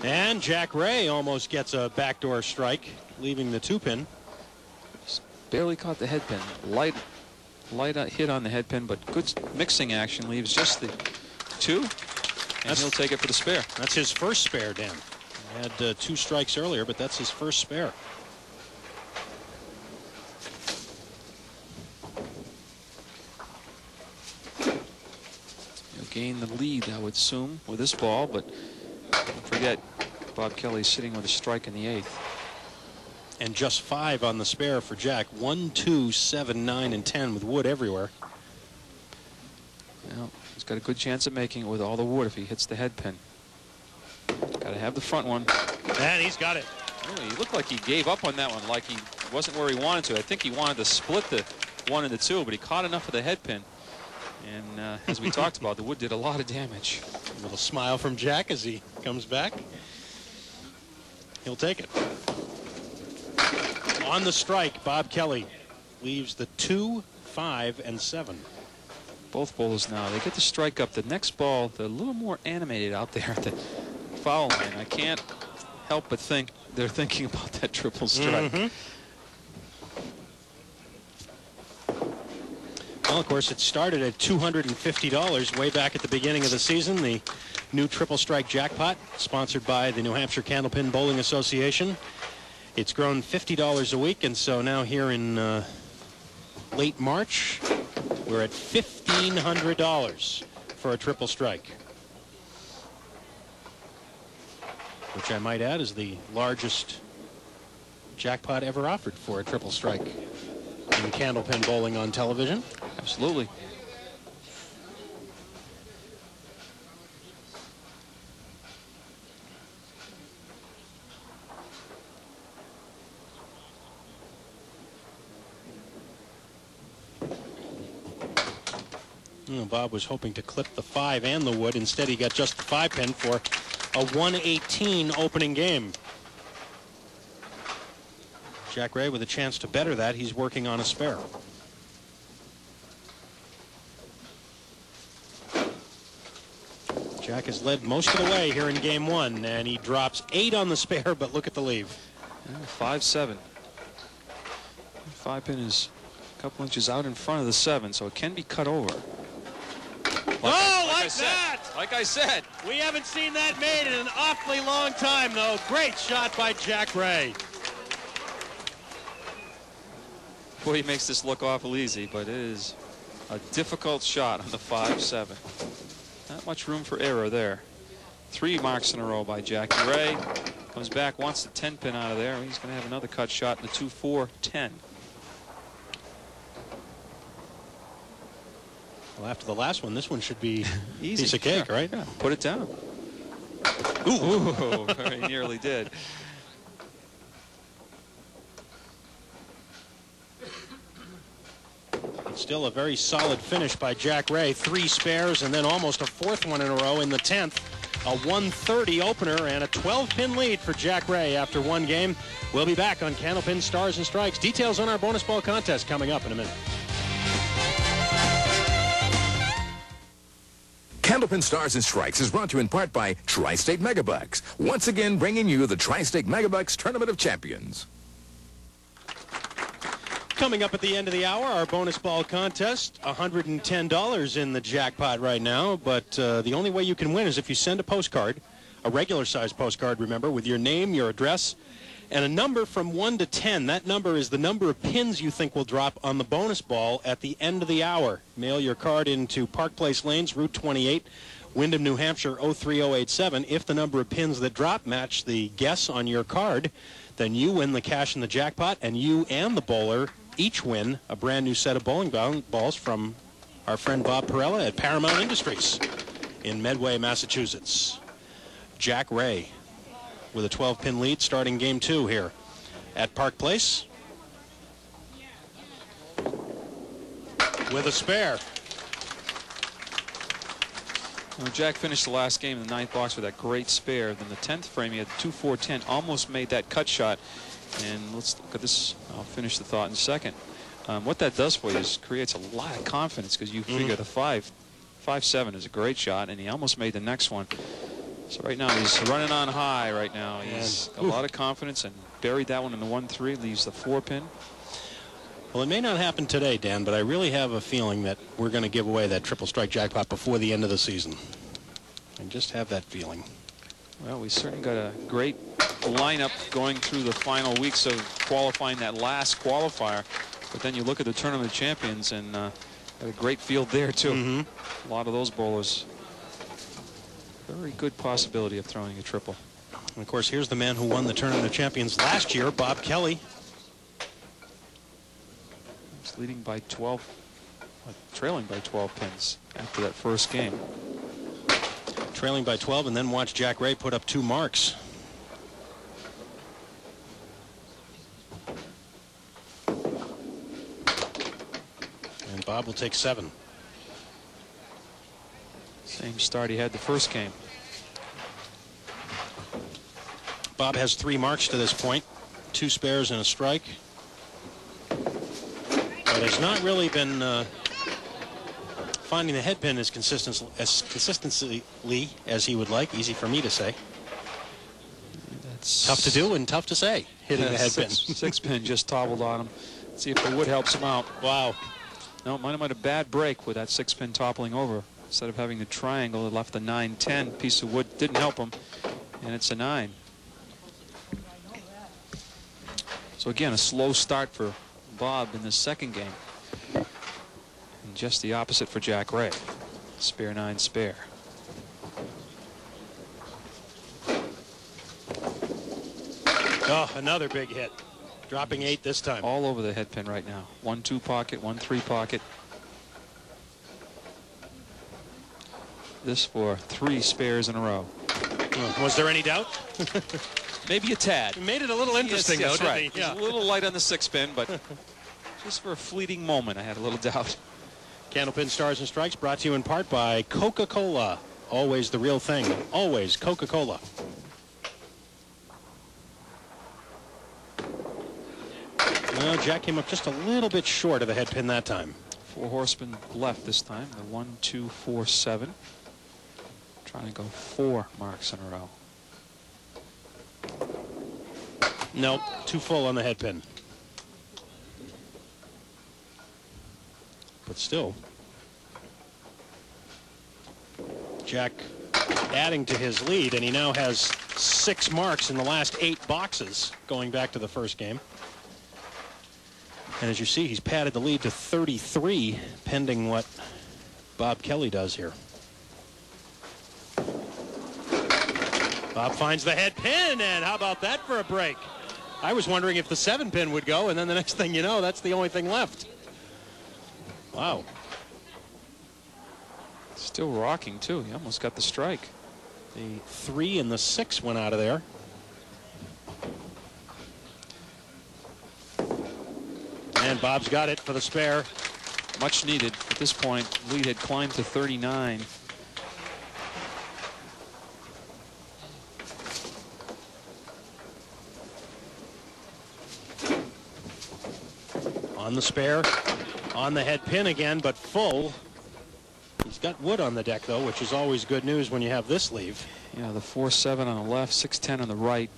And Jack Ray almost gets a backdoor strike, leaving the 2-pin. Just barely caught the head pin. Light hit on the head pin, but good mixing action. Leaves just the 2, and he'll take it for the spare. That's his first spare, Dan. He had 2 strikes earlier, but that's his first spare. He'll gain the lead, I would assume, with this ball, but don't forget, Bob Kelly's sitting with a strike in the 8th. And just 5 on the spare for Jack. 1, 2, 7, 9, and 10 with wood everywhere. Well, he's got a good chance of making it with all the wood if he hits the head pin. Got to have the front one. And he's got it. Really, he looked like he gave up on that one, like he wasn't where he wanted to. I think he wanted to split the 1 and the 2, but he caught enough of the head pin. And as we talked about, the wood did a lot of damage. A little smile from Jack as he comes back. He'll take it. On the strike, Bob Kelly leaves the 2, 5, and 7. Both bowlers now, they get the strike up. The next ball, they're a little more animated out there at the foul line. I can't help but think they're thinking about that triple strike. Well, of course, it started at $250 way back at the beginning of the season. The new triple strike jackpot, sponsored by the New Hampshire Candlepin Bowling Association. It's grown $50 a week, and so now here in late March, we're at $1,500 for a triple strike, which I might add is the largest jackpot ever offered for a triple strike in Candlepin bowling on television. Absolutely. Bob was hoping to clip the 5 and the wood. Instead, he got just the 5-pin for a 118 opening game. Jack Ray with a chance to better that. He's working on a spare. Jack has led most of the way here in game 1, and he drops 8 on the spare, but look at the leave. 5-7. 5-pin is a couple inches out in front of the 7, so it can be cut over. Like I said. We haven't seen that made in an awfully long time, though. Great shot by Jack Ray. Boy, he makes this look awful easy, but it is a difficult shot on the 5-7. Not much room for error there. 3 marks in a row by Jackie Ray. Comes back, wants the 10-pin out of there. He's going to have another cut shot in the 2-4-10. Well, after the last one, this one should be easy. Piece of cake, right? Yeah, put it down. Ooh, very nearly did. Still a very solid finish by Jack Ray. 3 spares and then almost a 4th one in a row in the 10th. A 130 opener and a 12-pin lead for Jack Ray after 1 game. We'll be back on Candlepin Stars and Strikes. Details on our bonus ball contest coming up in a minute. Candlepin Stars and Strikes is brought to you in part by Tri-State Megabucks. Once again bringing you the Tri-State Megabucks Tournament of Champions. Coming up at the end of the hour, our bonus ball contest. $110 in the jackpot right now, but the only way you can win is if you send a postcard, a regular-sized postcard, remember, with your name, your address, and a number from 1 to 10. That number is the number of pins you think will drop on the bonus ball at the end of the hour. Mail your card into Park Place Lanes, Route 28, Windham, New Hampshire, 03087. If the number of pins that drop match the guess on your card, then you win the cash in the jackpot, and you and the bowler each win a brand new set of bowling balls from our friend Bob Perella at Paramount Industries in Medway, Massachusetts. Jack Ray with a 12-pin lead starting game 2 here at Park Place with a spare. Well, Jack finished the last game in the 9th box with that great spare. Then the 10th frame, he had 2-4-10, almost made that cut shot. And let's look at this. I'll finish the thought in a second. What that does for you is creates a lot of confidence, because you figure the 5-7 is a great shot, and he almost made the next one. So right now he's running on high right now. He's got a lot of confidence and buried that one in the 1-3, leaves the 4-pin. Well, it may not happen today, Dan, but I really have a feeling that we're going to give away that triple strike jackpot before the end of the season. I just have that feeling. Well, we certainly got a great lineup going through the final weeks of qualifying that last qualifier. But then you look at the Tournament of Champions and got a great field there, too. A lot of those bowlers. Very good possibility of throwing a triple. And of course, here's the man who won the Tournament of Champions last year, Bob Kelly. He's leading by 12, trailing by 12 pins after that first game. Trailing by 12, and then watch Jack Ray put up 2 marks. And Bob will take 7. Same start he had the first game. Bob has 3 marks to this point, 2 spares and a strike. But has not really been finding the head pin as consistently as he would like. Easy for me to say. That's tough to do and tough to say, hitting the head pin. 6-pin just toppled on him. Let's see if the wood helps him out. Wow. No, might have had a bad break with that 6-pin toppling over. Instead of having the triangle, it left the 9-10 piece of wood. Didn't help him, and it's a 9. So again, a slow start for Bob in the second game. And just the opposite for Jack Ray. Spare 9 spare. Oh, another big hit. Dropping 8 this time. All over the head pin right now. 1-2 pocket, 1-3 pocket. This for 3 spares in a row. Was there any doubt? Maybe a tad. It made it a little interesting, yes, though, didn't right. he? Yeah. A little light on the 6-pin, but just for a fleeting moment, I had a little doubt. Candlepin Stars and Strikes brought to you in part by Coca-Cola. Always the real thing. Always Coca-Cola. Well, Jack came up just a little bit short of the head pin that time. 4 horsemen left this time. The 1, 2, 4, 7. Trying to go 4 marks in a row. Nope, too full on the head pin. But still, Jack adding to his lead, and he now has 6 marks in the last 8 boxes going back to the first game. And as you see, he's padded the lead to 33, pending what Bob Kelly does here. Bob finds the head pin, and how about that for a break? I was wondering if the 7-pin would go, and then the next thing you know, that's the only thing left. Wow. Still rocking, too. He almost got the strike. The 3 and the 6 went out of there. And Bob's got it for the spare. Much needed at this point. Lead had climbed to 39. On the spare, on the head pin again, but full. He's got wood on the deck, though, which is always good news when you have this leave. Yeah, the 4-7 on the left, 6-10 on the right.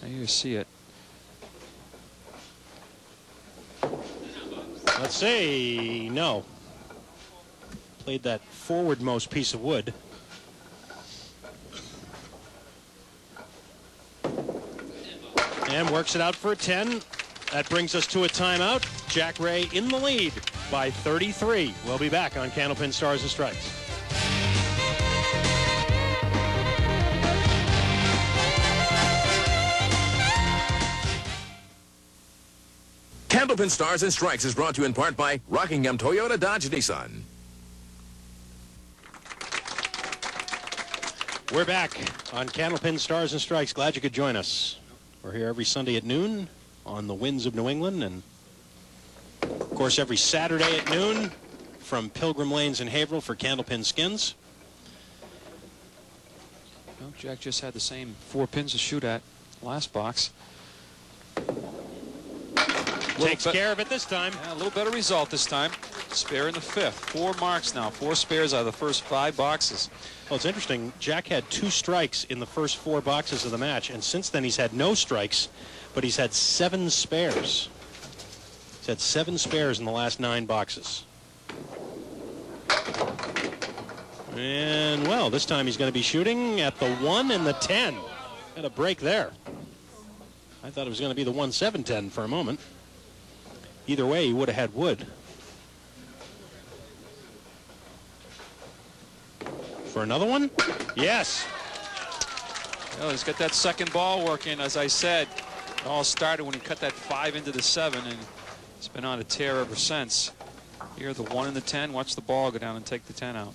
Now you see it. Let's see. No. Played that forwardmost piece of wood. And works it out for a 10. That brings us to a timeout. Jack Ray in the lead by 33. We'll be back on Candlepin Stars and Strikes. Candlepin Stars and Strikes is brought to you in part by Rockingham Toyota Dodge Nissan. We're back on Candlepin Stars and Strikes. Glad you could join us. We're here every Sunday at noon on the Winds of New England, and of course every Saturday at noon from Pilgrim Lanes in Haverhill for Candlepin Skins. Well, Jack just had the same 4 pins to shoot at last box. Takes care of it this time. Yeah, a little better result this time. Spare in the 5th. 4 marks now. 4 spares out of the first 5 boxes. Well, it's interesting. Jack had 2 strikes in the first 4 boxes of the match, and since then he's had no strikes, but he's had 7 spares. He's had 7 spares in the last 9 boxes. And, well, this time he's going to be shooting at the 1 and the 10. Had a break there. I thought it was going to be the 1-7-10 for a moment. Either way, he would have had wood. For another one? Yes. Well, he's got that second ball working. As I said, it all started when he cut that 5 into the 7, and it's been on a tear ever since. Here, the 1 and the 10. Watch the ball go down and take the 10 out.